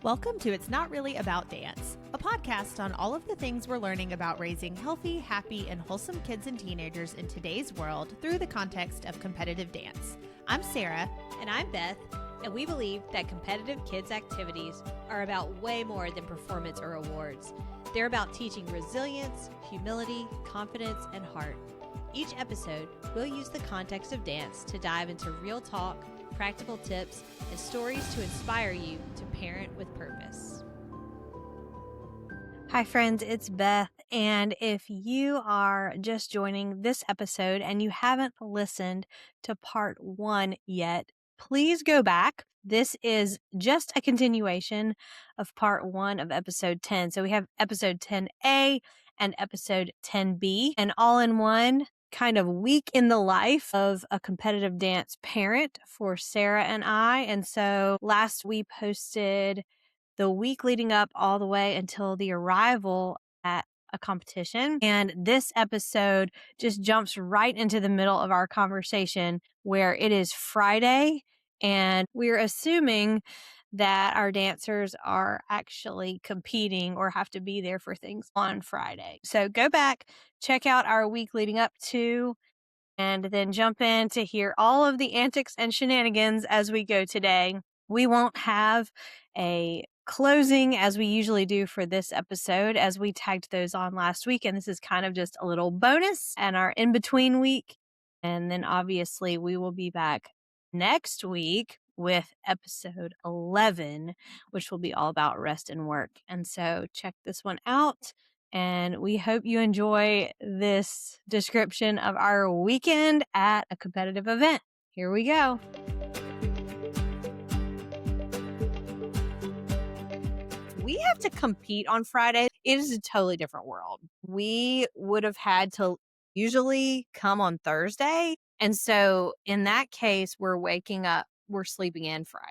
Welcome to It's Not Really About Dance, a podcast on all of the things we're learning about raising healthy, happy, and wholesome kids and teenagers in today's world through the context of competitive dance. I'm Sarah. And I'm Beth, and we believe that competitive kids' activities are about way more than performance or awards. They're about teaching resilience, humility, confidence, and heart. Each episode, we'll use the context of dance to dive into real talk, practical tips, and stories to inspire you to parent with purpose. Hi friends, it's Beth, and if you are just joining this episode and you haven't listened to part 1 yet, please go back. This is just a continuation of part 1 of episode 10. So we have episode 10A and episode 10B, and all in one kind of week in the life of a competitive dance parent for Sarah and I. And so last we posted the week leading up all the way until the arrival at a competition. And this episode just jumps right into the middle of our conversation where it is Friday and we're assuming that our dancers are actually competing or have to be there for things on Friday. So go back, check out our week leading up to, and then jump in to hear all of the antics and shenanigans as we go today. We won't have a closing as we usually do for this episode, as we tagged those on last week, and this is kind of just a little bonus and our in-between week. And then obviously we will be back next week with episode 11, which will be all about rest and work. And so check this one out. And we hope you enjoy this description of our weekend at a competitive event. Here we go. We have to compete on Friday. It is a totally different world. We would have had to usually come on Thursday. And so in that case, we're waking up, we're sleeping in Friday.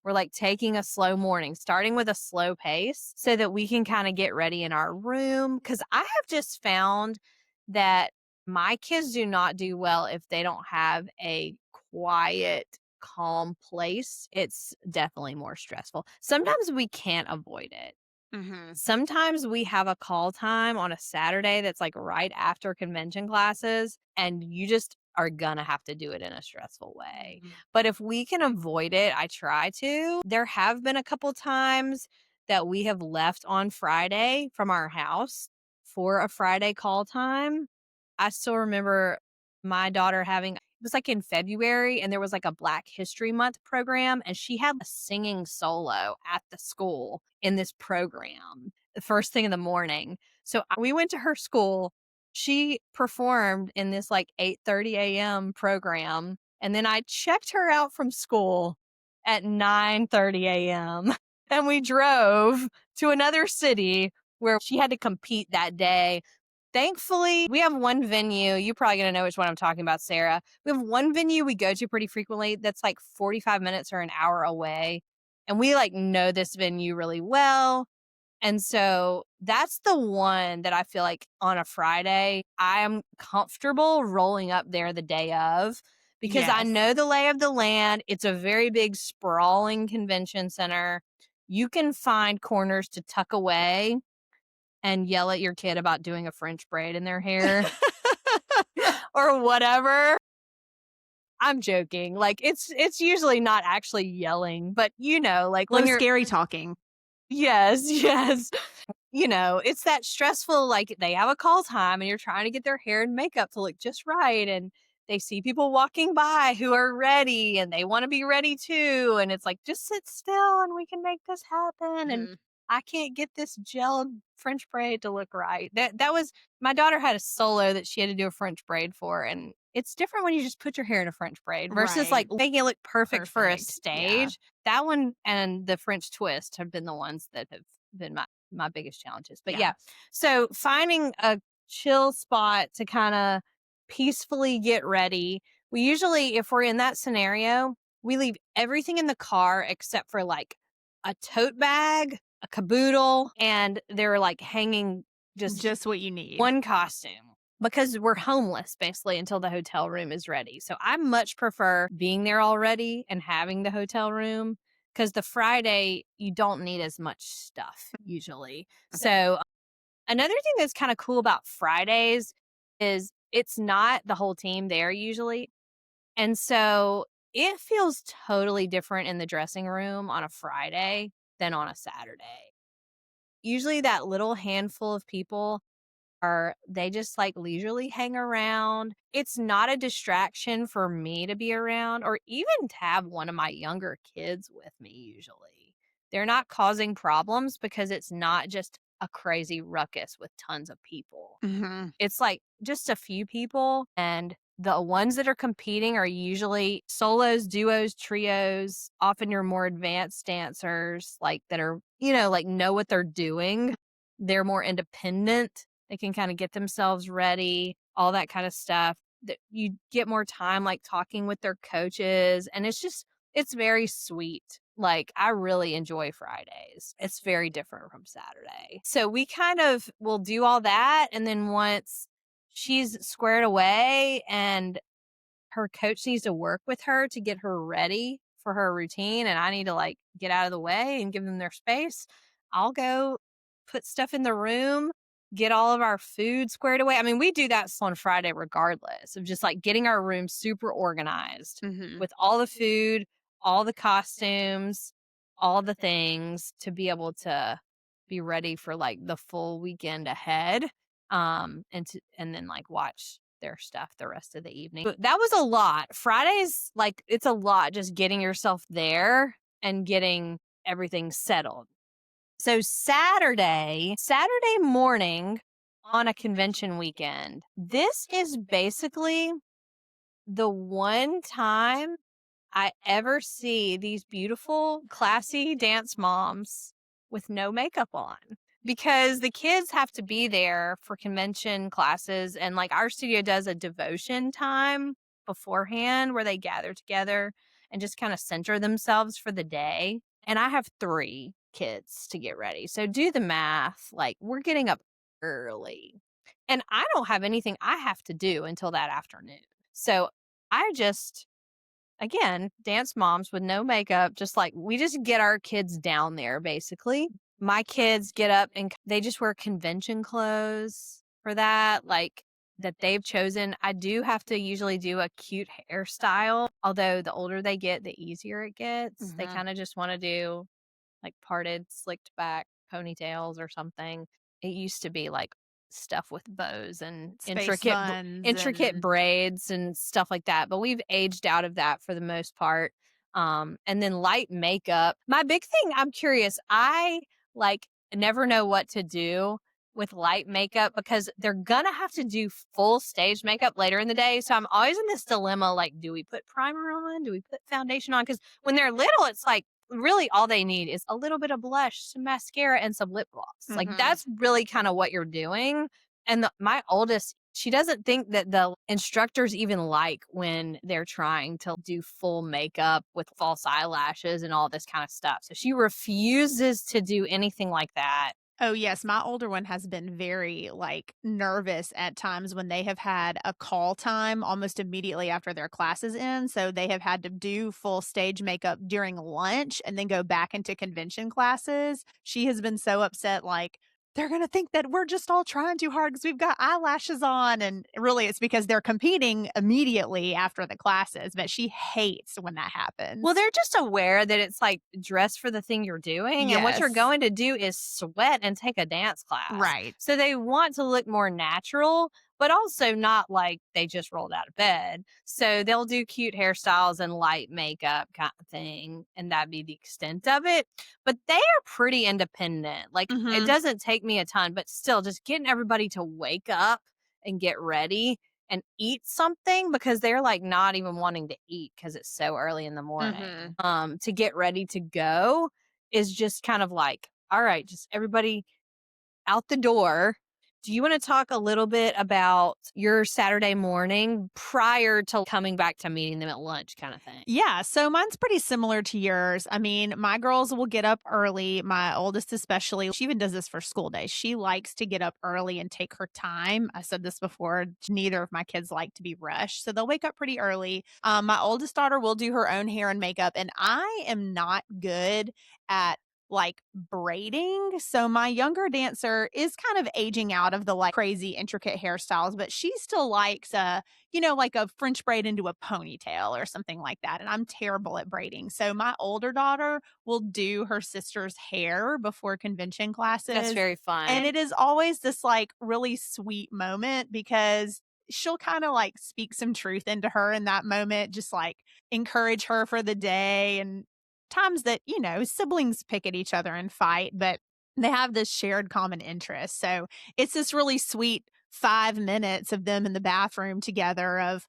We're like taking a slow morning, starting with a slow pace so that we can kind of get ready in our room. Because I have just found that my kids do not do well if they don't have a quiet, calm place. It's definitely more stressful. Sometimes we can't avoid it. Mm-hmm. Sometimes we have a call time on a Saturday that's like right after convention classes, and you just are gonna have to do it in a stressful way. Mm-hmm. But if we can avoid it, I try to. There have been a couple times that we have left on Friday from our house for a Friday call time. I still remember my daughter having, it was like in February, and there was like a Black History Month program, and she had a singing solo at the school in this program the first thing in the morning. So we went to her school. She performed in this like 8:30 a.m. program, and then I checked her out from school at 9:30 a.m. and we drove to another city where she had to compete that day. Thankfully, we have one venue. You're probably going to know which one I'm talking about, Sarah. We have one venue we go to pretty frequently that's like 45 minutes or an hour away. And we like know this venue really well. And so that's the one that I feel like on a Friday, I am comfortable rolling up there the day of because I Yes. know the lay of the land. It's a very big, sprawling convention center. You can find corners to tuck away and yell at your kid about doing a French braid in their hair or whatever. I'm joking. Like it's usually not actually yelling, but you know, like when Low you're scary talking. Yes. You know, it's that stressful, like they have a call time and you're trying to get their hair and makeup to look just right. And they see people walking by who are ready and they want to be ready too. And it's like, just sit still and we can make this happen. And Mhm. I can't get this gelled French braid to look right. That was, my daughter had a solo that she had to do a French braid for. And it's different when you just put your hair in a French braid versus Right. like making it look perfect for a Perfect, yeah. stage. That one and the French twist have been the ones that have been my biggest challenges. But yeah, so finding a chill spot to kind of peacefully get ready. We usually, if we're in that scenario, we leave everything in the car except for like a tote bag, a caboodle, and they're like hanging Just what you need. one costume because we're homeless basically until the hotel room is ready. So I much prefer being there already and having the hotel room because the Friday, you don't need as much stuff usually. So another thing that's kind of cool about Fridays is it's not the whole team there usually. And so it feels totally different in the dressing room on a Friday than on a Saturday. Usually that little handful of people they just like leisurely hang around. It's not a distraction for me to be around or even to have one of my younger kids with me usually. They're not causing problems because it's not just a crazy ruckus with tons of people. Mm-hmm. It's like just a few people, and the ones that are competing are usually solos, duos, trios, often your more advanced dancers like that are, like know what they're doing. They're more independent. They can kind of get themselves ready, all that kind of stuff. That you get more time like talking with their coaches, and it's very sweet. Like, I really enjoy Fridays. It's very different from Saturday. So we kind of will do all that. And then once she's squared away and her coach needs to work with her to get her ready for her routine, and I need to like get out of the way and give them their space, I'll go put stuff in the room, get all of our food squared away. I mean, we do that on Friday regardless of just like getting our room super organized Mm-hmm. with all the food, all the costumes, all the things to be able to be ready for like the full weekend ahead. And then like watch their stuff the rest of the evening. But that was a lot. Fridays, like, it's a lot just getting yourself there and getting everything settled. So Saturday morning on a convention weekend, this is basically the one time I ever see these beautiful, classy dance moms with no makeup on, because the kids have to be there for convention classes. And like our studio does a devotion time beforehand where they gather together and just kind of center themselves for the day. And I have 3 kids to get ready. So do the math. Like, we're getting up early and I don't have anything I have to do until that afternoon. So I just, again, dance moms with no makeup, just like we just get our kids down there basically. My kids get up and they just wear convention clothes for that, like that they've chosen. I do have to usually do a cute hairstyle, although the older they get, the easier it gets. They Mhm. kind of just want to do like parted, slicked back ponytails or something. It used to be like stuff with bows and Space buns intricate and braids and stuff like that, but we've aged out of that for the most part. And then light makeup. My big thing, I'm curious, I like never know what to do with light makeup because they're gonna have to do full stage makeup later in the day. So I'm always in this dilemma, like, do we put primer on? Do we put foundation on? Because when they're little, it's like really all they need is a little bit of blush, some mascara, and some lip gloss. Like, Mhm. that's really kind of what you're doing. And my oldest, she doesn't think that the instructors even like when they're trying to do full makeup with false eyelashes and all this kind of stuff. So she refuses to do anything like that. Oh, yes, my older one has been very, like, nervous at times when they have had a call time almost immediately after their classes end, so they have had to do full stage makeup during lunch and then go back into convention classes. She has been so upset, like, "They're gonna think that we're just all trying too hard because 'cause we've got eyelashes on," and really it's because they're competing immediately after the classes, but she hates when that happens. Well, they're just aware that it's like dress for the thing you're doing. And what you're Yes. going to do is sweat and take a dance class. Right. So they want to look more natural, but also not like they just rolled out of bed. So they'll do cute hairstyles and light makeup kind of thing. And that'd be the extent of it. But they are pretty independent. Like, it Mhm. doesn't take me a ton, but still just getting everybody to wake up and get ready and eat something because they're like not even wanting to eat because it's so early in the morning. Mhm. To get ready to go is just kind of like, all right, just everybody out the door Do you want to talk a little bit about your Saturday morning prior to coming back to meeting them at lunch kind of thing? Yeah, so mine's pretty similar to yours. I mean, my girls will get up early, my oldest especially. She even does this for school days. She likes to get up early and take her time. I said this before, neither of my kids like to be rushed, so they'll wake up pretty early. My oldest daughter will do her own hair and makeup, and I am not good at like braiding. So my younger dancer is kind of aging out of the like crazy intricate hairstyles, but she still likes like a French braid into a ponytail or something like that. And I'm terrible at braiding. So my older daughter will do her sister's hair before convention That's classes. very fun. And it is always this like really sweet moment because she'll kind of like speak some truth into her in that moment, just like encourage her for the day. And times that, siblings pick at each other and fight, but they have this shared common interest. So it's this really sweet 5 minutes of them in the bathroom together of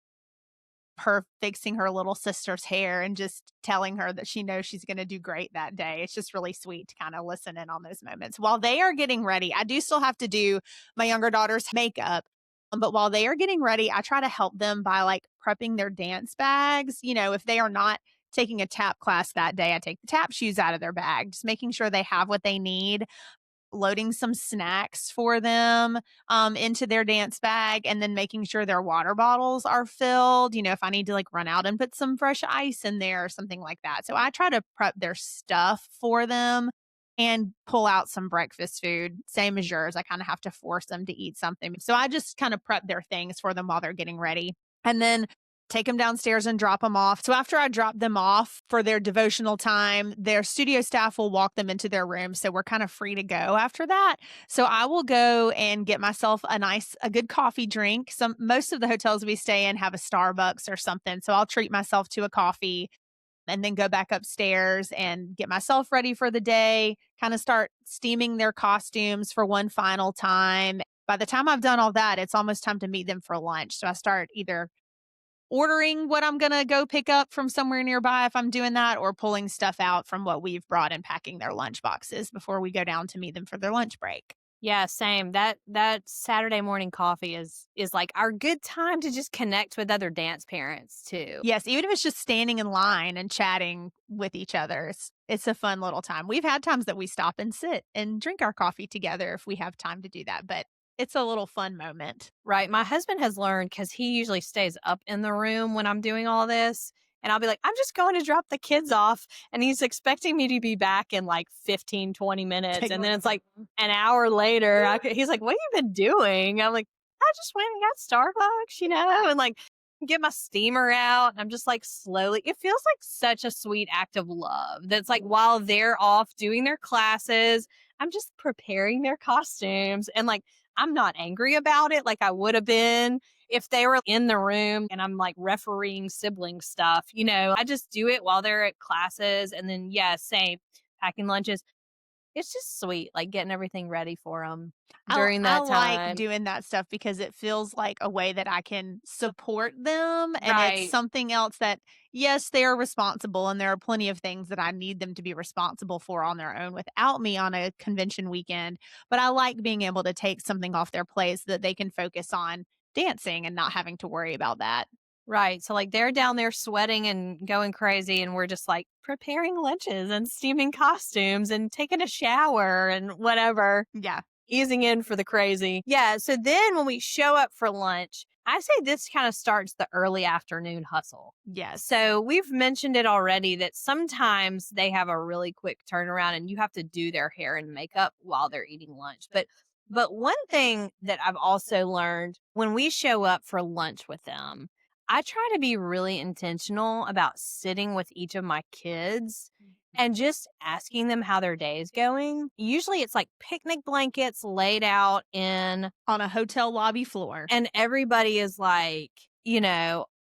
her fixing her little sister's hair and just telling her that she knows she's going to do great that day. It's just really sweet to kind of listen in on those moments. While they are getting ready, I do still have to do my younger daughter's makeup. But while they are getting ready, I try to help them by like prepping their dance bags. If they are not taking a tap class that day, I take the tap shoes out of their bag, just making sure they have what they need, loading some snacks for them into their dance bag, and then making sure their water bottles are filled. If I need to like run out and put some fresh ice in there or something like that. So I try to prep their stuff for them and pull out some breakfast food, same as yours. I kind of have to force them to eat something. So I just kind of prep their things for them while they're getting ready. And then take them downstairs and drop them off. So after I drop them off for their devotional time, their studio staff will walk them into their room. So we're kind of free to go after that. So I will go and get myself a good coffee drink. Most of the hotels we stay in have a Starbucks or something. So I'll treat myself to a coffee and then go back upstairs and get myself ready for the day, kind of start steaming their costumes for one final time. By the time I've done all that, it's almost time to meet them for lunch. So I start either ordering what I'm going to go pick up from somewhere nearby if I'm doing that, or pulling stuff out from what we've brought and packing their lunch boxes before we go down to meet them for their lunch break. Yeah, same. That Saturday morning coffee is like our good time to just connect with other dance parents too. Yes, even if it's just standing in line and chatting with each other, it's a fun little time. We've had times that we stop and sit and drink our coffee together if we have time to do that, but it's a little fun moment. Right. My husband has learned because he usually stays up in the room when I'm doing all this. And I'll be like, I'm just going to drop the kids off. And he's expecting me to be back in like 15, 20 minutes. And then it's like an hour later. He's like, what have you been doing? I'm like, I just went and got Starbucks, and like get my steamer out. And I'm just like slowly, it feels like such a sweet act of love. That's like while they're off doing their classes, I'm just preparing their costumes. And like, I'm not angry about it like I would have been if they were in the room and I'm like refereeing sibling stuff. I just do it while they're at classes. And then, yeah, same, packing lunches. It's just sweet, like getting everything ready for them during that I time. like doing that stuff because it feels like a way that I can support them. And Right. it's something else that, yes, they are responsible. And there are plenty of things that I need them to be responsible for on their own without me on a convention weekend. But I like being able to take something off their plate so that they can focus on dancing and not having to worry about that. Right. So, like, they're down there sweating and going crazy, and we're just like preparing lunches and steaming costumes and taking a shower and whatever. Yeah. Easing in for the crazy. Yeah. So then when we show up for lunch, I say this kind of starts the early afternoon hustle. Yes. So we've mentioned it already that sometimes they have a really quick turnaround and you have to do their hair and makeup while they're eating lunch. But one thing that I've also learned when we show up for lunch with them, I try to be really intentional about sitting with each of my kids and just asking them how their day is going. Usually it's like picnic blankets laid out on a hotel lobby floor. And everybody is like,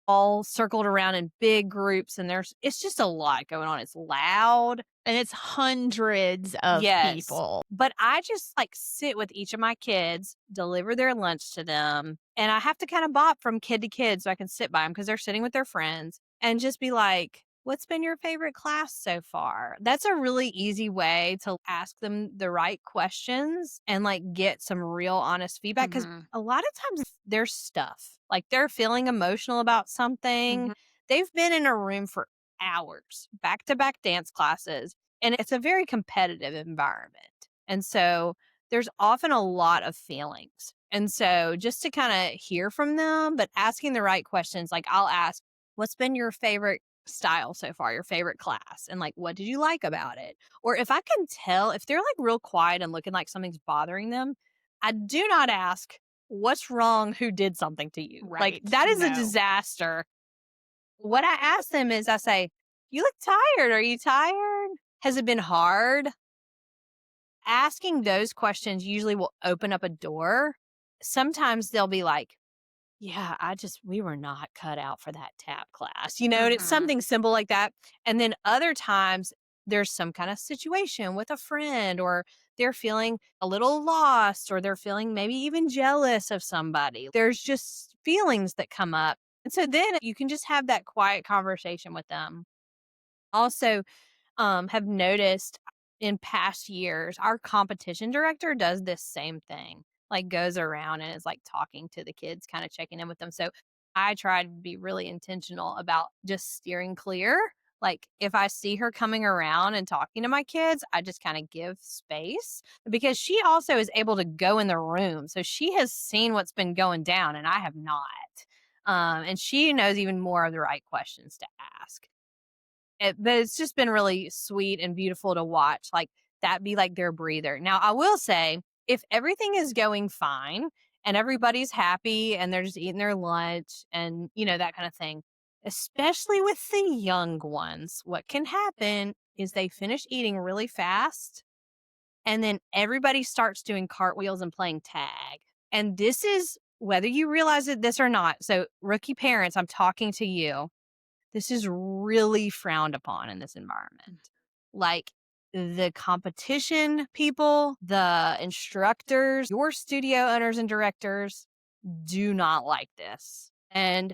all circled around in big groups. And it's just a lot going on. It's loud. And it's hundreds of people. But I just like sit with each of my kids, deliver their lunch to them. And I have to kind of bop from kid to kid so I can sit by them because they're sitting with their friends and just be like, What's been your favorite class so far? That's a really easy way to ask them the right questions and like get some real honest feedback. Because Mhm. a lot of times there's stuff like they're feeling emotional about something. Mhm. They've been in a room for hours, back to back dance classes, and it's a very competitive environment. And so there's often a lot of feelings. And so just to kind of hear from them, but asking the right questions, like I'll ask, what's been your favorite style so far, your favorite class, and like what did you like about it? Or if I can tell if they're like real quiet and looking like something's bothering them, I do not ask what's wrong, who did something to you. Like Right. that is a No. disaster. What I ask them is I say, you look tired. Are you tired? Has it been hard? Asking those questions usually will open up a door. Sometimes they'll be like, yeah, we were not cut out for that tap class, and it's Mhm. something simple like that. And then other times there's some kind of situation with a friend, or they're feeling a little lost, or they're feeling maybe even jealous of somebody. There's just feelings that come up. And so then you can just have that quiet conversation with them. Also, have noticed in past years, our competition director does this same thing, like goes around and is like talking to the kids, kind of checking in with them. So I try to be really intentional about just steering clear. Like if I see her coming around and talking to my kids, I just kind of give space because she also is able to go in the room. So she has seen what's been going down and I have not. And she knows even more of the right questions to ask. But it's just been really sweet and beautiful to watch, like, that be, like, their breather. Now, I will say, if everything is going fine and everybody's happy and they're just eating their lunch and, that kinda thing, especially with the young ones, what can happen is they finish eating really fast, and then everybody starts doing cartwheels and playing tag. And this is whether you realize it this or not, so rookie parents, I'm talking to you. This is really frowned upon in this environment. Like the competition people, the instructors, your studio owners and directors do not like this. And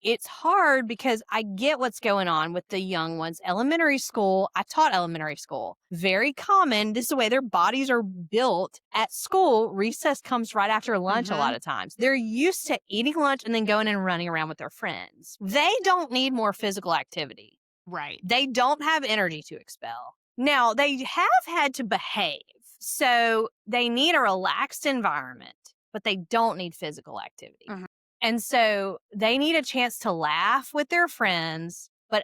it's hard because I get what's going on with the young ones. Elementary school, I taught elementary school. Very common. This is the way their bodies are built. At school, recess comes right after lunch a lot of times. They're used to eating lunch and then going and running around with their friends. They don't need more physical activity. Right. They don't have energy to expel. Now, they have had to behave. So they need a relaxed environment, but they don't need physical activity. Mhm. And so they need a chance to laugh with their friends. But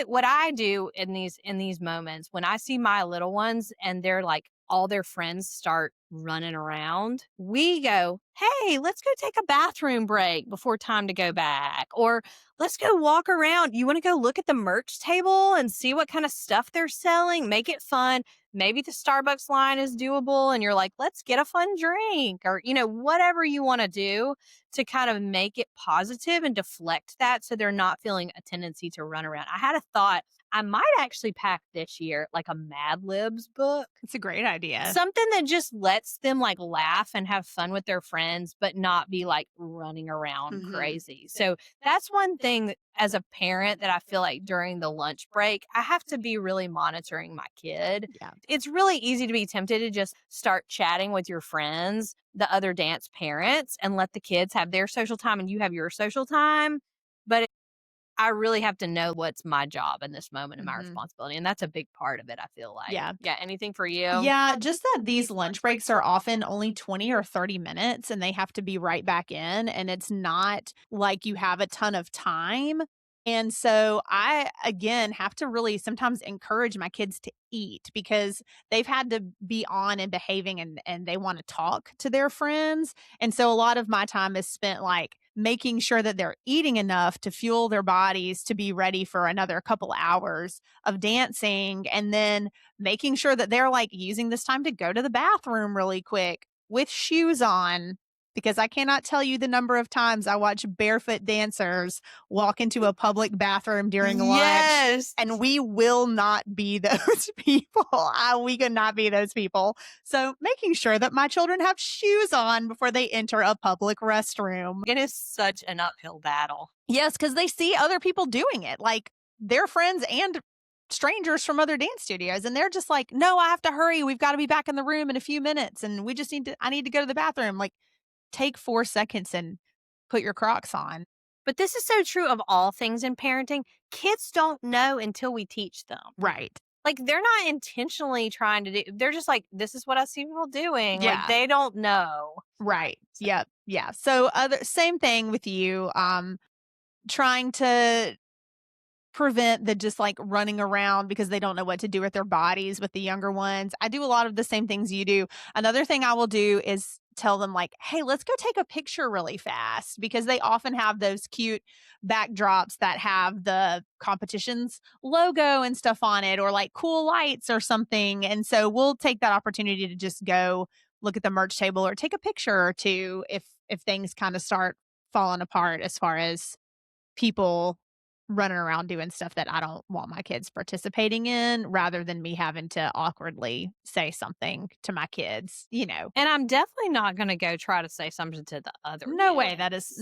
what I do in these moments when I see my little ones and they're like all their friends start running around, we go, "Hey, let's go take a bathroom break before time to go back." Or let's go walk around. You want to go look at the merch table and see what kind of stuff they're selling? Make it fun. Maybe the Starbucks line is doable and you're like, let's get a fun drink or, whatever you want to do to kind of make it positive and deflect that so they're not feeling a tendency to run around. I had a thought I might actually pack this year like a Mad Libs book. It's a great idea. Something that just lets them like laugh and have fun with their friends, but not be like running around crazy. So that's one thing that, as a parent, that I feel like during the lunch break, I have to be really monitoring my kid. Yeah. It's really easy to be tempted to just start chatting with your friends, the other dance parents, and let the kids have their social time and you have your social time. But I really have to know what's my job in this moment and my responsibility. And that's a big part of it, I feel like. Yeah. Yeah. Anything for you? Yeah, just that these lunch breaks are often only 20 or 30 minutes and they have to be right back in. And it's not like you have a ton of time. And so I, again, have to really sometimes encourage my kids to eat because they've had to be on and behaving and they want to talk to their friends. And so a lot of my time is spent like making sure that they're eating enough to fuel their bodies to be ready for another couple hours of dancing. And then making sure that they're like using this time to go to the bathroom really quick with shoes on. Because I cannot tell you the number of times I watch barefoot dancers walk into a public bathroom during lunch. Yes. And we will not be those people. We could not be those people. So making sure that my children have shoes on before they enter a public restroom. It is such an uphill battle. Yes, because they see other people doing it. Like their friends and strangers from other dance studios. And they're just like, no, I have to hurry. We've got to be back in the room in a few minutes. And I need to go to the bathroom. Like, take 4 seconds and put your Crocs on. But this is so true of all things in parenting. Kids don't know until we teach them. Right. Like, they're not intentionally trying to do, they're just like, this is what I see people doing. Yeah. Like, they don't know. Right. Yep. Yeah. So same thing with you. Trying to prevent the just like running around because they don't know what to do with their bodies with the younger ones. I do a lot of the same things you do. Another thing I will do is tell them like, hey, let's go take a picture really fast, because they often have those cute backdrops that have the competition's logo and stuff on it, or like cool lights or something. And so we'll take that opportunity to just go look at the merch table or take a picture or two if things kind of start falling apart as far as people running around doing stuff that I don't want my kids participating in, rather than me having to awkwardly say something to my kids, And I'm definitely not going to go try to say something to the other No way. kids.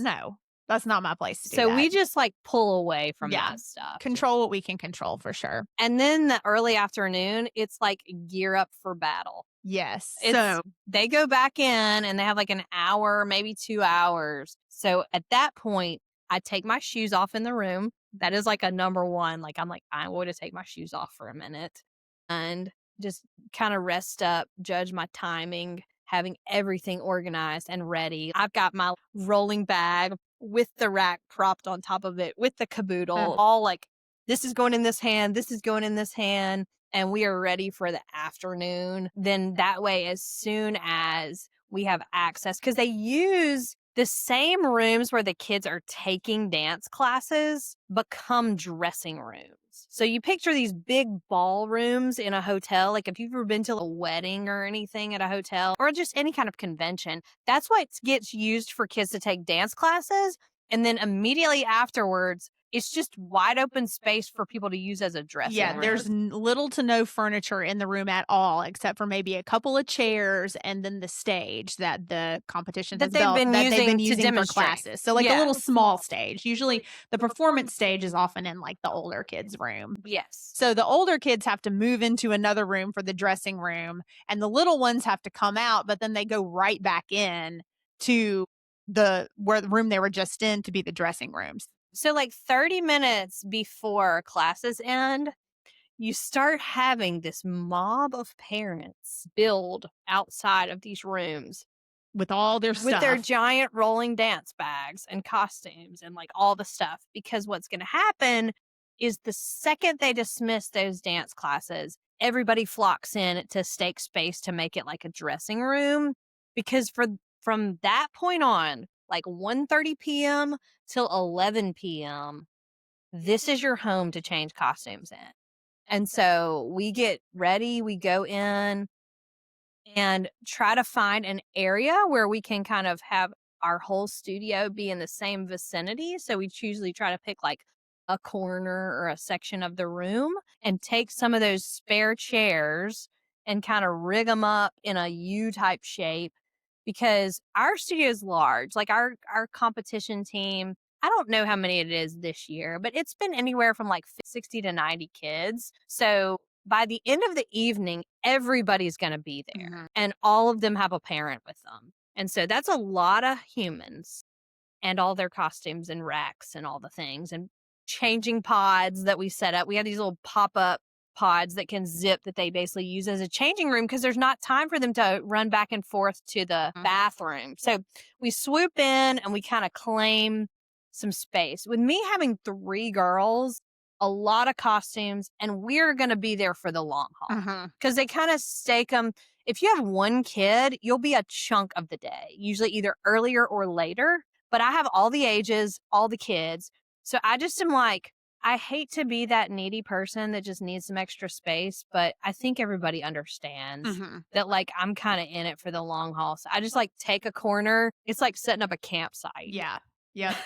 That's not my place to do So that. we just like pull away from Yeah. that stuff. Control what we can control for sure. And then the early afternoon, it's like gear up for battle. Yes. So they go back in and they have like an hour, maybe 2 hours. So at that point, I take my shoes off in the room. That is like a number one. Like, I'm like, I'm going to take my shoes off for a minute and just kind of rest up, judge my timing, having everything organized and ready. I've got my rolling bag with the rack propped on top of it, with the caboodle, all like, this is going in this hand, this is going in this hand, and we are ready for the afternoon. Then that way, as soon as we have access, because they use the same rooms where the kids are taking dance classes become dressing rooms. So you picture these big ballrooms in a hotel. Like, if you've ever been to a wedding or anything at a hotel or just any kind of convention, that's what gets used for kids to take dance classes. And then immediately afterwards, it's just wide open space for people to use as a dressing room. There's little to no furniture in the room at all, except for maybe a couple of chairs and then the stage that the competition that they've been using for classes. So like a little small stage. Usually the performance stage is often in like the older kids' room. Yes. So the older kids have to move into another room for the dressing room, and the little ones have to come out, but then they go right back in to the room they were just in to be the dressing rooms. So like 30 minutes before classes end, you start having this mob of parents build outside of these rooms with all their stuff, with their giant rolling dance bags and costumes and like all the stuff. Because what's going to happen is the second they dismiss those dance classes, everybody flocks in to stake space to make it like a dressing room. Because from that point on, like 1:30 p.m. till 11 p.m., this is your home to change costumes in. And so we get ready, we go in and try to find an area where we can kind of have our whole studio be in the same vicinity. So we usually try to pick like a corner or a section of the room and take some of those spare chairs and kind of rig them up in a U type shape, because our studio is large. Like our competition team, I don't know how many it is this year, but it's been anywhere from like 60 to 90 kids. So by the end of the evening, everybody's going to be there, and all of them have a parent with them. And so that's a lot of humans and all their costumes and racks and all the things and changing pods that we set up. We have these little pop-up pods that can zip that they basically use as a changing room because there's not time for them to run back and forth to the bathroom. So we swoop in and we kind of claim some space. With me having 3 girls, a lot of costumes, and we're going to be there for the long haul because they kind of stake them. If you have 1 kid, you'll be a chunk of the day, usually either earlier or later. But I have all the ages, all the kids. So I just am like, I hate to be that needy person that just needs some extra space, but I think everybody understands that like I'm kind of in it for the long haul. So I just like take a corner. It's like setting up a campsite. Yeah. Yep.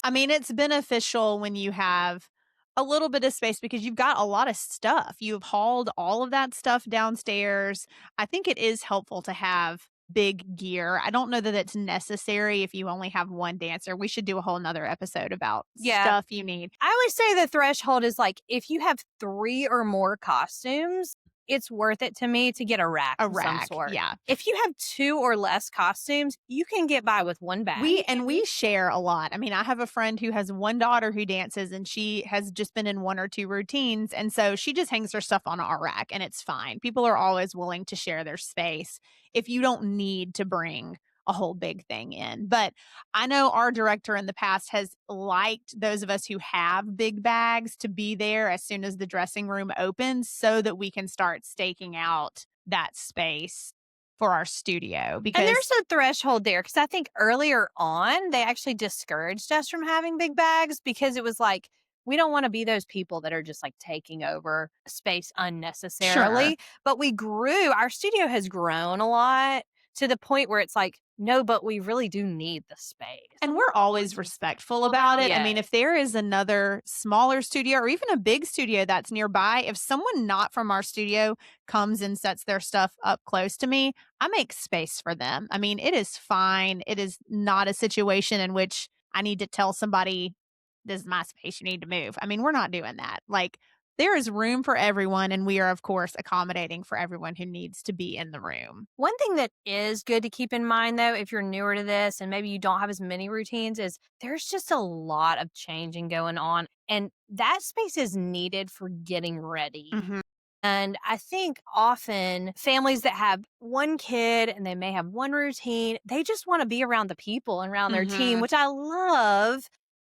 I mean, it's beneficial when you have a little bit of space because you've got a lot of stuff. You've hauled all of that stuff downstairs. I think it is helpful to have big gear. I don't know that it's necessary if you only have one dancer. We should do a whole nother episode about Yeah. stuff you need. I always say the threshold is like if you have 3 or more costumes, it's worth it to me to get a rack A of some rack, sort. yeah. If you have 2 or less costumes, you can get by with one bag. We share a lot. I mean, I have a friend who has one daughter who dances, and she has just been in 1 or 2 routines, and so she just hangs her stuff on our rack, and it's fine. People are always willing to share their space if you don't need to bring a whole big thing in. But I know our director in the past has liked those of us who have big bags to be there as soon as the dressing room opens so that we can start staking out that space for our studio And because there's a threshold there because I think earlier on, they actually discouraged us from having big bags because it was like, we don't want to be those people that are just like taking over space unnecessarily. Sure. But we grew, our studio has grown a lot to the point where it's like, no, but we really do need the space. And we're always respectful about it. I mean, Yeah. if there is another smaller studio or even a big studio that's nearby, if someone not from our studio comes and sets their stuff up close to me, I make space for them. I mean, it is fine. It is not a situation in which I need to tell somebody, this is my space, you need to move. I mean, we're not doing that. Like, there is room for everyone, and we are, of course, accommodating for everyone who needs to be in the room. One thing that is good to keep in mind, though, if you're newer to this and maybe you don't have as many routines, is there's just a lot of changing going on. And that space is needed for getting ready. Mhm. And I think often families that have one kid and they may have one routine, they just want to be around the people and around their team, Mhm. which I love.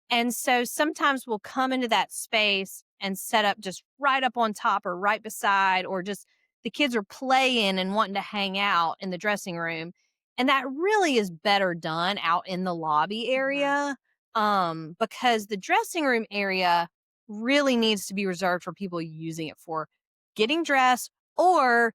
And so sometimes we'll come into that space and set up just right up on top or right beside, or just the kids are playing and wanting to hang out in the dressing room. And that really is better done out in the lobby area. Because the dressing room area really needs to be reserved for people using it for getting dressed, or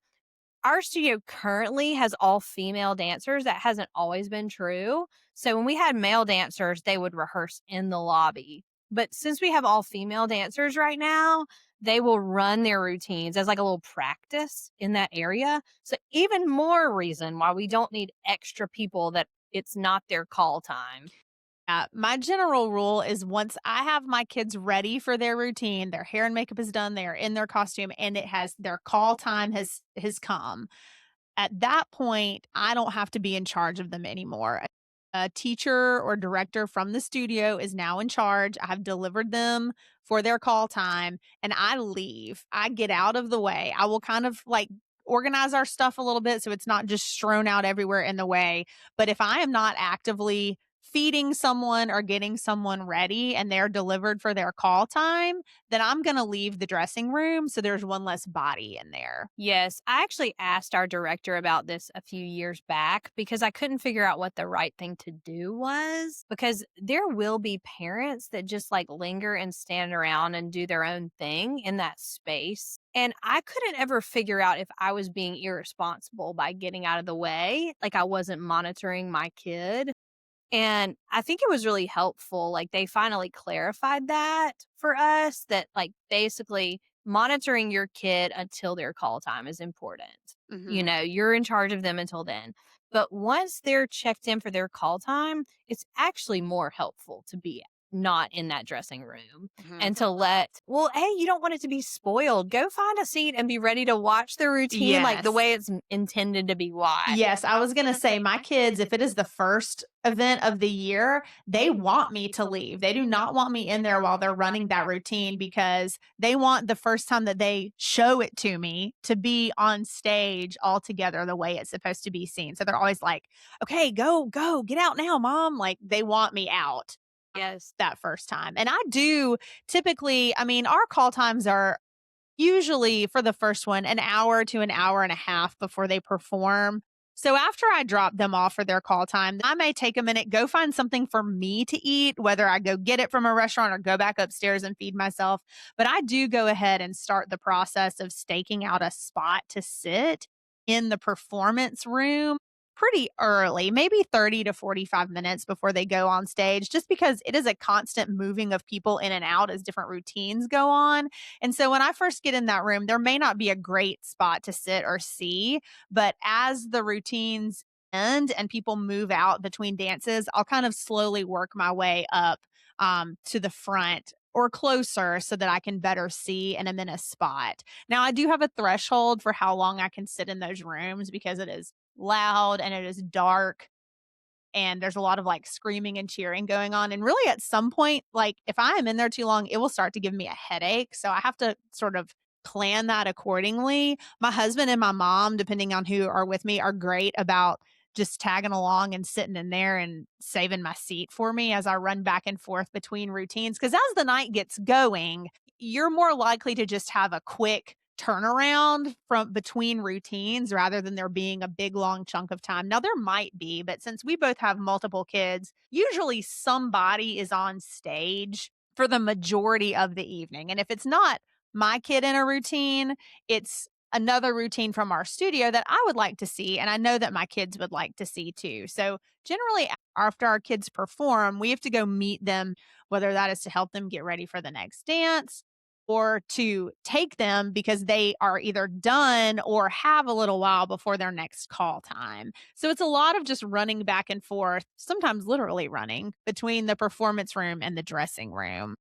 our studio currently has all female dancers. That hasn't always been true. So when we had male dancers, they would rehearse in the lobby. But since we have all female dancers right now, they will run their routines as like a little practice in that area. So even more reason why we don't need extra people that it's not their call time. My general rule is once I have my kids ready for their routine, their hair and makeup is done, they are in their costume, and it has their call time has come. At that point, I don't have to be in charge of them anymore. A teacher or director from the studio is now in charge. I have delivered them for their call time and I leave. I get out of the way. I will kind of like organize our stuff a little bit so it's not just strewn out everywhere in the way. But if I am not actively feeding someone or getting someone ready and they're delivered for their call time, then I'm going to leave the dressing room so there's one less body in there. Yes, I actually asked our director about this a few years back because I couldn't figure out what the right thing to do was. Because there will be parents that just like linger and stand around and do their own thing in that space. And I couldn't ever figure out if I was being irresponsible by getting out of the way, like I wasn't monitoring my kid. And I think it was really helpful. Like they finally clarified that for us, that like basically monitoring your kid until their call time is important. You Mhm. know, you're in charge of them until then. But once they're checked in for their call time, it's actually more helpful to be not in that dressing room Mhm. and to let, well, hey, you don't want it to be spoiled. Go find a seat and be ready to watch the routine like the Yes. way it's intended to be watched. Yes, I was gonna say my kids, if it is the first event of the year, they want me to leave. They do not want me in there while they're running that routine because they want the first time that they show it to me to be on stage all together the way it's supposed to be seen. So they're always like, "Okay, go, get out now, mom." Like they want me out Yes. that first time. And I do typically, I mean, our call times are usually for the first one, an hour to an hour and a half before they perform. So after I drop them off for their call time, I may take a minute, go find something for me to eat, whether I go get it from a restaurant or go back upstairs and feed myself. But I do go ahead and start the process of staking out a spot to sit in the performance room pretty early, maybe 30 to 45 minutes before they go on stage, just because it is a constant moving of people in and out as different routines go on. And so when I first get in that room, there may not be a great spot to sit or see, but as the routines and people move out between dances, I'll kind of slowly work my way up to the front or closer so that I can better see and I'm in a spot. Now, I do have a threshold for how long I can sit in those rooms because it is loud and it is dark and there's a lot of like screaming and cheering going on. And really, at some point, like if I am in there too long, it will start to give me a headache. So I have to sort of plan that accordingly. My husband and my mom, depending on who are with me, are great about just tagging along and sitting in there and saving my seat for me as I run back and forth between routines. Because as the night gets going, you're more likely to just have a quick turnaround from between routines rather than there being a big long chunk of time. Now there might be, but since we both have multiple kids, usually somebody is on stage for the majority of the evening. And if it's not my kid in a routine, it's another routine from our studio that I would like to see and I know that my kids would like to see too. So generally after our kids perform, we have to go meet them, whether that is to help them get ready for the next dance or to take them because they are either done or have a little while before their next call time. So it's a lot of just running back and forth, sometimes literally running between the performance room and the dressing room.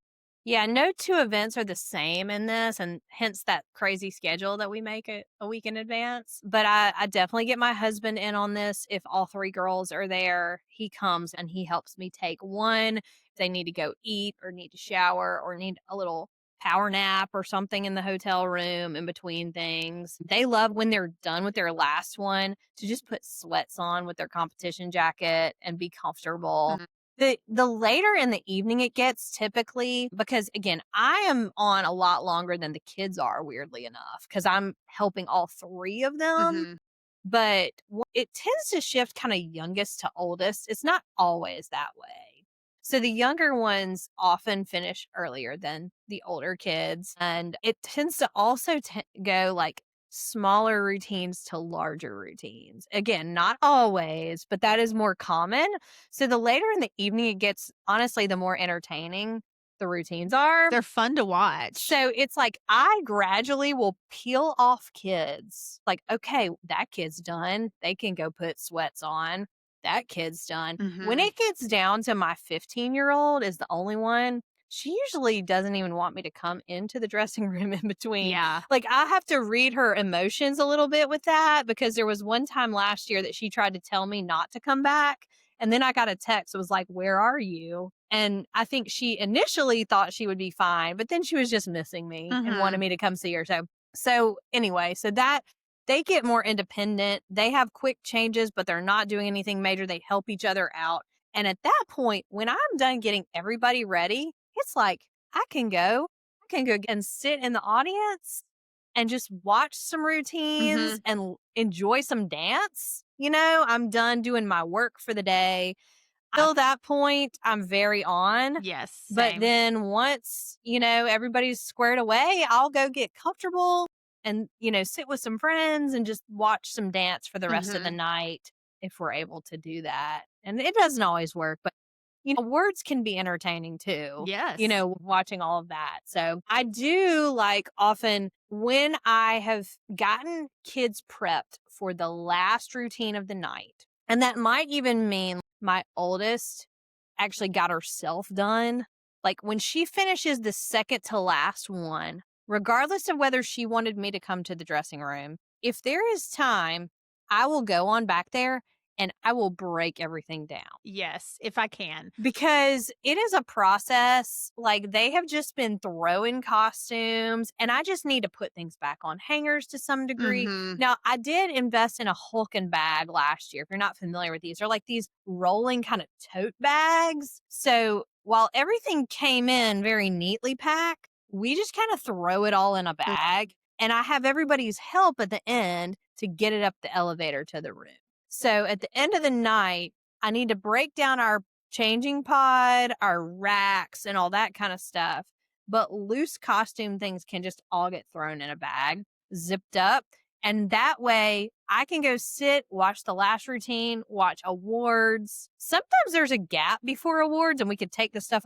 Yeah, no two events are the same in this, and hence that crazy schedule that we make a week in advance. But I definitely get my husband in on this. If all three girls are there, he comes and he helps me take one. If they need to go eat or need to shower or need a little power nap or something in the hotel room in between things. They love when they're done with their last one to just put sweats on with their competition jacket and be comfortable. The later in the evening it gets typically because, again, I am on a lot longer than the kids are, weirdly enough, because 'cause I'm helping all 3 of them, Mhm. but it tends to shift kinda youngest to oldest. It's not always that way. So the younger ones often finish earlier than the older kids, and it tends to also go, like, smaller routines to larger routines. Again, not always, but that is more common. So the later in the evening it gets, honestly, the more entertaining the routines are. They're fun to watch. So it's like I gradually will peel off kids. Like, okay, that kid's done. They can go put sweats on. That kid's done. When Mhm. it gets down to my 15-year-old is the only one, she usually doesn't even want me to come into the dressing room in between. Yeah. Like, I have to read her emotions a little bit with that because there was one time last year that she tried to tell me not to come back. And then I got a text. It was like, "Where are you?" And I think she initially thought she would be fine, but then she was just missing me and wanted Mhm. me to come see her. So anyway, so that they get more independent. They have quick changes, but they're not doing anything major. They help each other out. And at that point, when I'm done getting everybody ready, it's like I can go. I can go and sit in the audience and just watch some routines Mhm. and enjoy some dance. I'm done doing my work for the day. Till that point, I'm very on. Yes, But same. then once, everybody's squared away, I'll go get comfortable and, sit with some friends and just watch some dance for the rest of the Mhm. night if we're able to do that. And it doesn't always work, but words can be entertaining too, Yes. watching all of that. So I do like often when I have gotten kids prepped for the last routine of the night, and that might even mean my oldest actually got herself done. Like when she finishes the second to last one, regardless of whether she wanted me to come to the dressing room, if there is time, I will go on back there and I will break everything down Yes, if I can. because it is a process. Like they have just been throwing costumes and I just need to put things back on hangers to some degree. Mhm. Now, I did invest in a Hulk bag last year. If you're not familiar with these, they're like these rolling kind of tote bags. So while everything came in very neatly packed, we just kind of throw it all in a Mm. bag. And I have everybody's help at the end to get it up the elevator to the room. So at the end of the night, I need to break down our changing pod, our racks, and all that kind of stuff. But loose costume things can just all get thrown in a bag, zipped up. And that way I can go sit, watch the last routine, watch awards. Sometimes there's a gap before awards and we could take the stuff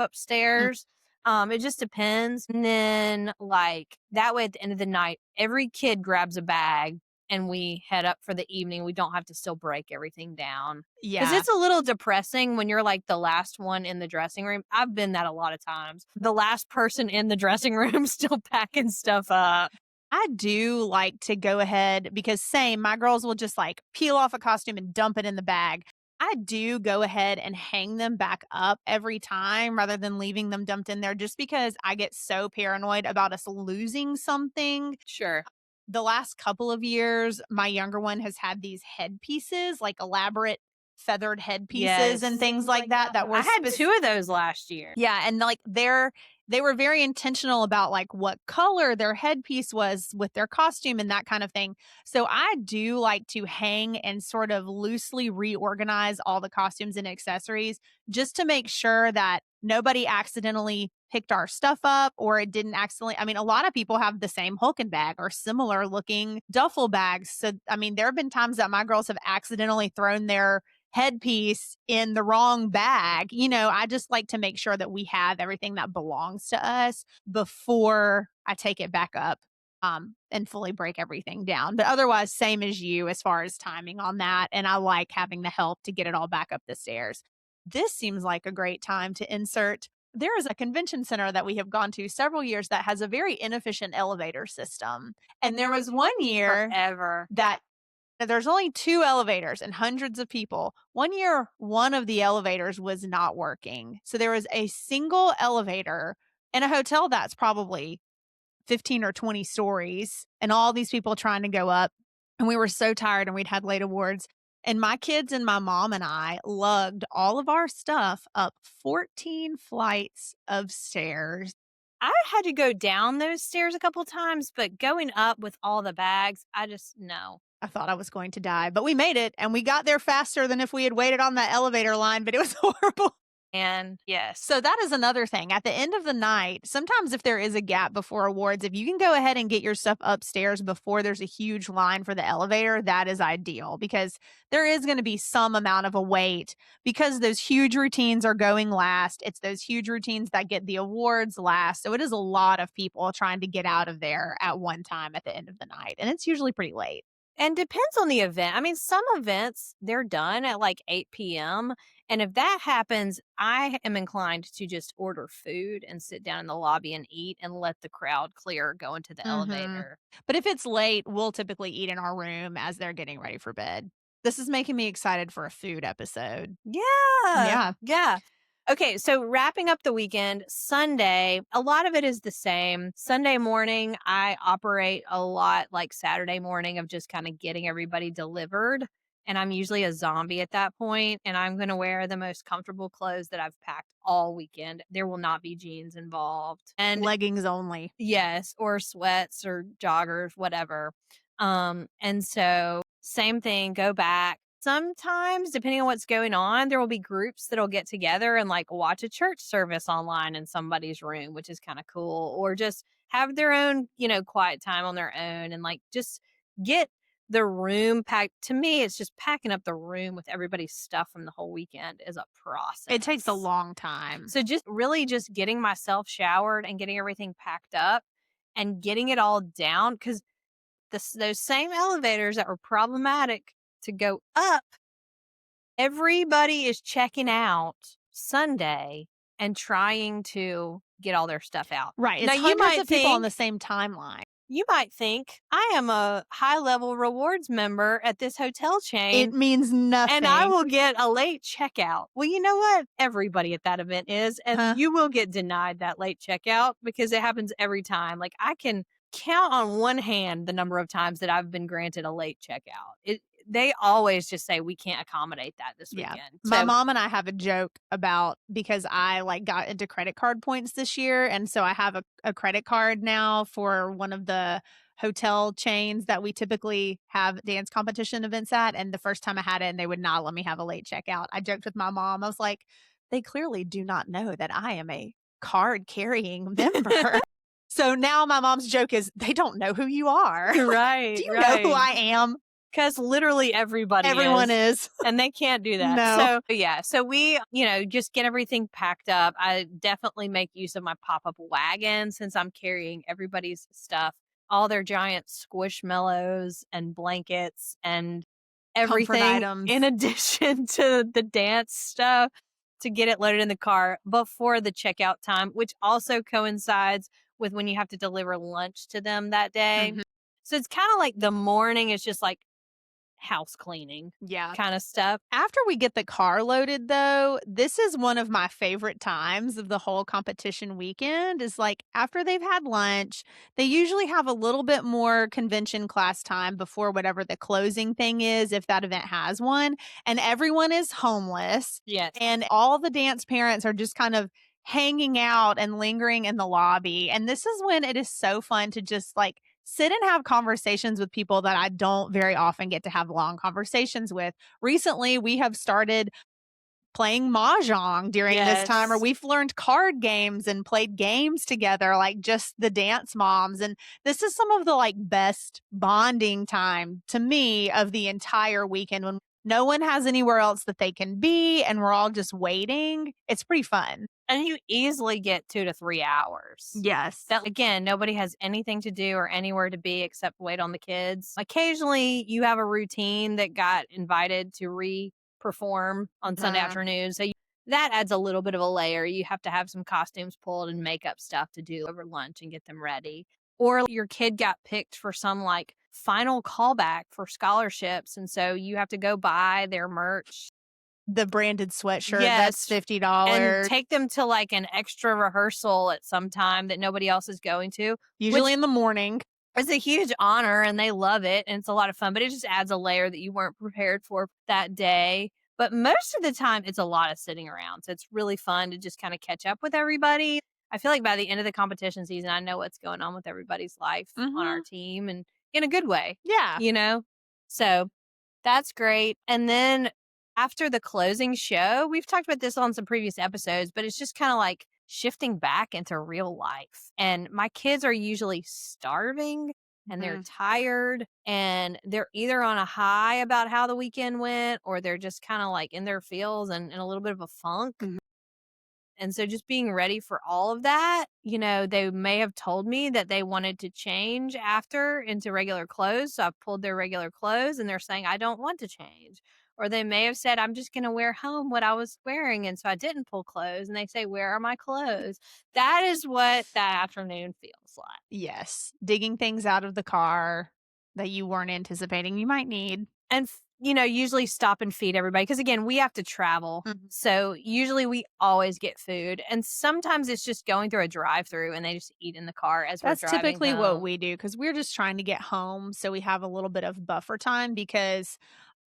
Mm. upstairs. It just depends. And then, like, that way at the end of the night, every kid grabs a bag and we head up for the evening, we don't have to still break everything down. Because Yeah. it's a little depressing when you're like the last one in the dressing room. I've been that a lot of times. The last person in the dressing room still packing stuff up. I do like to go ahead because same, my girls will just like peel off a costume and dump it in the bag. I do go ahead and hang them back up every time rather than leaving them dumped in there just because I get so paranoid about us losing something. Sure. The last couple of years, my younger one has had these headpieces, like elaborate feathered headpieces and Yes. things like that were I had 2 of those last year. yeah, and like they were very intentional about like what color their headpiece was with their costume and that kind of thing. So I do like to hang and sort of loosely reorganize all the costumes and accessories just to make sure that nobody accidentally picked our stuff up or it didn't accidentally. I mean, a lot of people have the same Hulken bag or similar looking duffel bags. So I mean, there have been times that my girls have accidentally thrown their headpiece in the wrong bag. I just like to make sure that we have everything that belongs to us before I take it back up and fully break everything down. But otherwise, same as you as far as timing on that. And I like having the help to get it all back up the stairs. This seems like a great time to insert. There is a convention center that we have gone to several years that has a very inefficient elevator system. And there was one year Forever. that there's only 2 elevators and hundreds of people. One year, one of the elevators was not working. So there was a single elevator in a hotel that's probably 15 or 20 stories and all these people trying to go up. And we were so tired and we'd had late awards. And my kids and my mom and I lugged all of our stuff up 14 flights of stairs. I had to go down those stairs a couple times, but going up with all the bags, I just no. I thought I was going to die, but we made it and we got there faster than if we had waited on that elevator line, but it was horrible. And yes. So that is another thing. At the end of the night, sometimes if there is a gap before awards, if you can go ahead and get your stuff upstairs before there's a huge line for the elevator, that is ideal because there is going to be some amount of a wait because those huge routines are going last. It's those huge routines that get the awards last. So it is a lot of people trying to get out of there at one time at the end of the night. And it's usually pretty late. And depends on the event. I mean, some events, they're done at like 8 p.m. And if that happens, I am inclined to just order food and sit down in the lobby and eat and let the crowd clear, go into the elevator. But if it's late, we'll typically eat in our room as they're getting ready for bed. This is making me excited for a food episode. Yeah. Yeah. Okay, so wrapping up the weekend, Sunday, a lot of it is the same. Sunday morning, I operate a lot like Saturday morning of just kind of getting everybody delivered. And I'm usually a zombie at that point, and I'm going to wear the most comfortable clothes that I've packed all weekend. There will not be jeans involved. And Leggings only. yes, or sweats or joggers, whatever. And so same thing, go back. Sometimes, depending on what's going on, there will be groups that'll get together and like watch a church service online in somebody's room, which is kind of cool, or just have their own, quiet time on their own and like just get the room packed. To me, it's just packing up the room with everybody's stuff from the whole weekend is a process. It takes a long time. So just really just getting myself showered and getting everything packed up and getting it all down because those same elevators that were problematic to go up, everybody is checking out Sunday and trying to get all their stuff out. Right. It's Now, hundreds of people on the same timeline. You might think I am a high level rewards member at this hotel chain. It means nothing. And I will get a late checkout. Well, you know what? Everybody at that event is. And you will get denied that late checkout because it happens every time. Like I can count on one hand the number of times that I've been granted a late checkout. They always just say we can't accommodate that this weekend. My mom and I have a joke about because I like got into credit card points this year. And so I have a credit card now for one of the hotel chains that we typically have dance competition events at. And the first time I had it and they would not let me have a late checkout. I joked with my mom. I was like, they clearly do not know that I am a card carrying member. So now my mom's joke is they don't know who you are. Right. Do you know who I am? Because literally everyone is. And they can't do that. No. So, yeah. So we, just get everything packed up. I definitely make use of my pop-up wagon since I'm carrying everybody's stuff all their giant squishmallows and blankets and Comfort everything items. in addition to the dance stuff to get it loaded in the car before the checkout time, which also coincides with when you have to deliver lunch to them that day. Mhm. So it's kind of like the morning is just like house cleaning Yeah. kind of stuff. After we get the car loaded, though, this is one of my favorite times of the whole competition weekend is like after they've had lunch, they usually have a little bit more convention class time before whatever the closing thing is, if that event has one. And everyone is homeless. Yes. And all the dance parents are just kind of hanging out and lingering in the lobby. And this is when it is so fun to just like sit and have conversations with people that I don't very often get to have long conversations with. Recently, we have started playing mahjong during this time, or Yes. we've learned card games and played games together, like just the dance moms. And this is some of the like best bonding time to me of the entire weekend when no one has anywhere else that they can be and we're all just waiting. It's pretty fun. And you easily get 2 to 3 hours. Yes. That again, nobody has anything to do or anywhere to be except wait on the kids. Occasionally, you have a routine that got invited to re-perform on Sunday Mhm. afternoon. So that adds a little bit of a layer. You have to have some costumes pulled and makeup stuff to do over lunch and get them ready. Or your kid got picked for some like final callback for scholarships. And so you have to go buy their merch. The branded sweatshirt, that's Yes, and $50. take them to like an extra rehearsal at some time that nobody else is going to, which Usually in the morning. is a huge honor and they love it and it's a lot of fun, but it just adds a layer that you weren't prepared for that day. But most of the time, it's a lot of sitting around. So it's really fun to just kind of catch up with everybody. I feel like by the end of the competition season, I know what's going on with everybody's life on our Mhm. team and in a good way, Yeah. you know? So that's great. And then after the closing show, we've talked about this on some previous episodes, but it's just kind of like shifting back into real life. And my kids are usually starving and they're Mhm. tired and they're either on a high about how the weekend went or they're just kind of like in their feels and in a little bit of a funk. Mhm. And so just being ready for all of that, you know, they may have told me that they wanted to change after into regular clothes. So I pulled their regular clothes and they're saying, I don't want to change. Or they may have said, I'm just going to wear home what I was wearing. And so I didn't pull clothes. And they say, where are my clothes? That is what that afternoon feels like. Yes. Digging things out of the car that you weren't anticipating you might need. And, you know, usually stop and feed everybody. Because again, we have to travel. Mhm. So usually we always get food. And sometimes it's just going through a drive through and they just eat in the car as we're That's driving typically what home. we do because we're just trying to get home so we have a little bit of buffer time because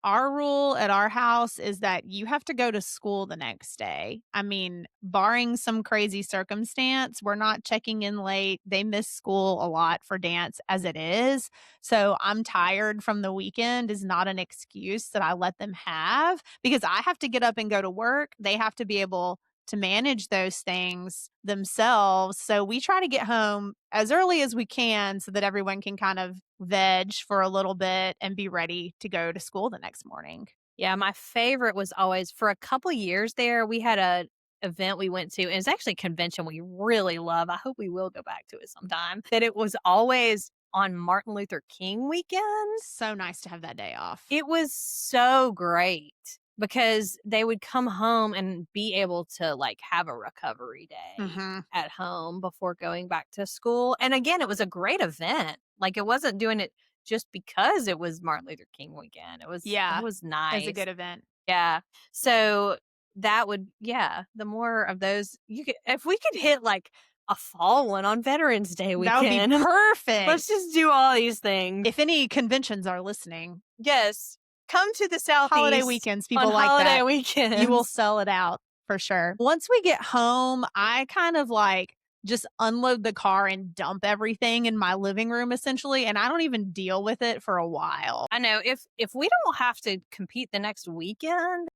our rule at our house is that you have to go to school the next day. I mean, barring some crazy circumstance, we're not checking in late. They miss school a lot for dance as it is. So I'm tired from the weekend is not an excuse that I let them have because I have to get up and go to work. They have to be able to manage those things themselves. So we try to get home as early as we can so that everyone can kind of veg for a little bit and be ready to go to school the next morning. Yeah, my favorite was always for a couple years there, we had a event we went to, and it's actually a convention we really love. I hope we will go back to it sometime. That it was always on Martin Luther King weekend. So nice to have that day off. It was so great because they would come home and be able to like have a recovery day Mhm. at home before going back to school. And again, it was a great event. Like it wasn't doing it just because it was Martin Luther King weekend. It Yeah, was it was a nice. good event. Yeah. So that would the more of those you could if we could hit like a fall one on Veterans Day That would be weekend. perfect. Let's just do all these things. If any conventions are listening, Yes. Come to the Southeast. holiday weekends, people on like holiday that. weekends. You will sell it out for sure. Once we get home, I kind of like just unload the car and dump everything in my living room essentially, and I don't even deal with it for a while. I know if we don't have to compete the next weekend,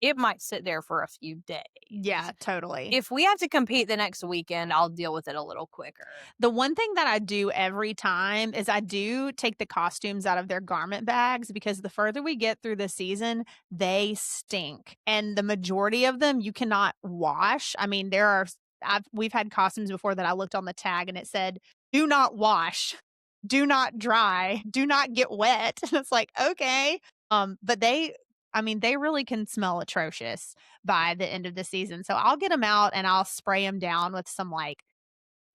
it might sit there for a few days. Yeah, totally. If we have to compete the next weekend, I'll deal with it a little quicker. The one thing that I do every time is I do take the costumes out of their garment bags because the further we get through the season, they stink. And the majority of them you cannot wash. I mean, we've had costumes before that I looked on the tag and it said, do not wash. do not dry, do not get wet. And it's like, okay. But they really can smell atrocious by the end of the season. So I'll get them out and I'll spray them down with some like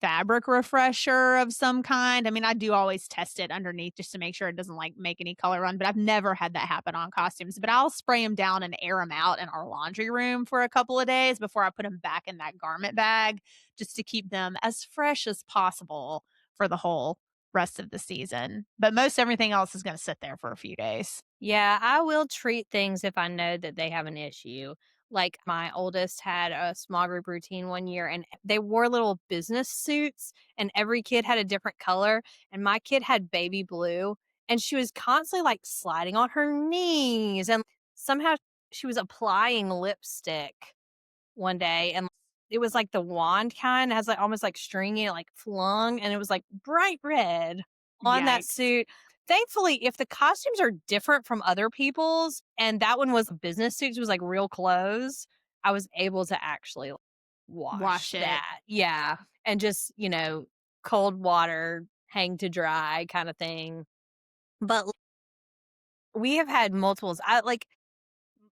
fabric refresher of some kind. I mean, I do always test it underneath just to make sure it doesn't like make any color run, but I've never had that happen on costumes. But I'll spray them down and air them out in our laundry room for a couple of days before I put them back in that garment bag just to keep them as fresh as possible for the whole rest of the season. But most everything else is going to sit there for a few days. Yeah, I will treat things if I know that they have an issue. Like my oldest had a small group routine one year and they wore little business suits and every kid had a different color. And my kid had baby blue and she was constantly like sliding on her knees and somehow she was applying lipstick one day and it was like the wand kind, it has like almost like stringy, like flung, and it was like bright red on that Yikes. suit. Thankfully, if the costumes are different from other people's and that one was a business suit, it was like real clothes, I was able to actually wash it. that. Yeah. And just, cold water, hang to dry kind of thing. But we have had multiples.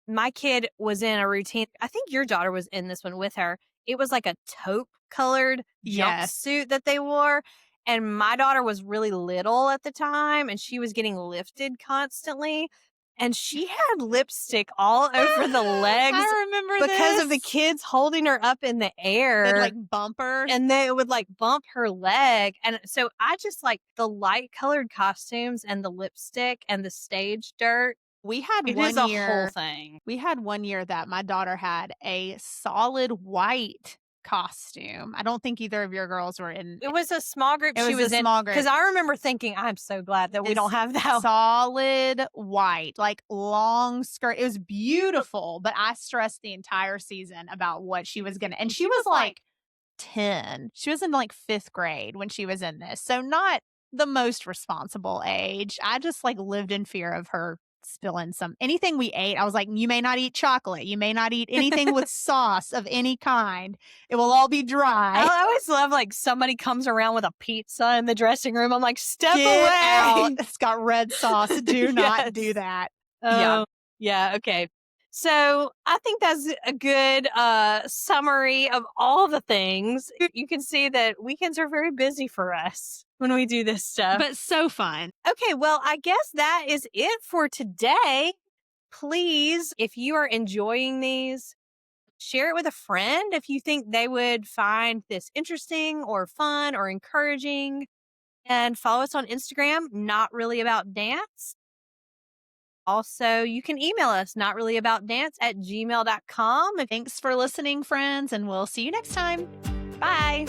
My kid was in a routine. I think your daughter was in this one with her. It was like a taupe colored Yes. jumpsuit that they wore. And my daughter was really little at the time and she was getting lifted constantly. And she had lipstick all over the legs I remember because of the this. kids holding her up in the air. They'd like bump her. And they would like bump her leg. And so I just like the light colored costumes and the lipstick and the stage dirt. We had It one is a year. whole thing. We had one year that my daughter had a solid white costume. I don't think either of your girls were in. It was a small group It she was was a in. small group. Because I remember thinking, I'm so glad that we don't have that. Solid white, like long skirt. It was beautiful, but I stressed the entire season about what she was gonna. And she was like 10. She was in like 5th grade when she was in this. So not the most responsible age. I just like lived in fear of her spilling anything we ate. I was like, you may not eat chocolate. You may not eat anything with sauce of any kind. It will all be dry. I always love like somebody comes around with a pizza in the dressing room. I'm like, step Get away. out. It's got red sauce. Do not do that. Yeah. Okay. So I think that's a good summary of all the things. You can see that weekends are very busy for us when we do this stuff. But so fun. Okay, well, I guess that is it for today. Please, if you are enjoying these, share it with a friend if you think they would find this interesting or fun or encouraging. And follow us on Instagram, Not Really About Dance. Also, you can email us, notreallyaboutdance@gmail.com. Thanks for listening, friends, and we'll see you next time. Bye.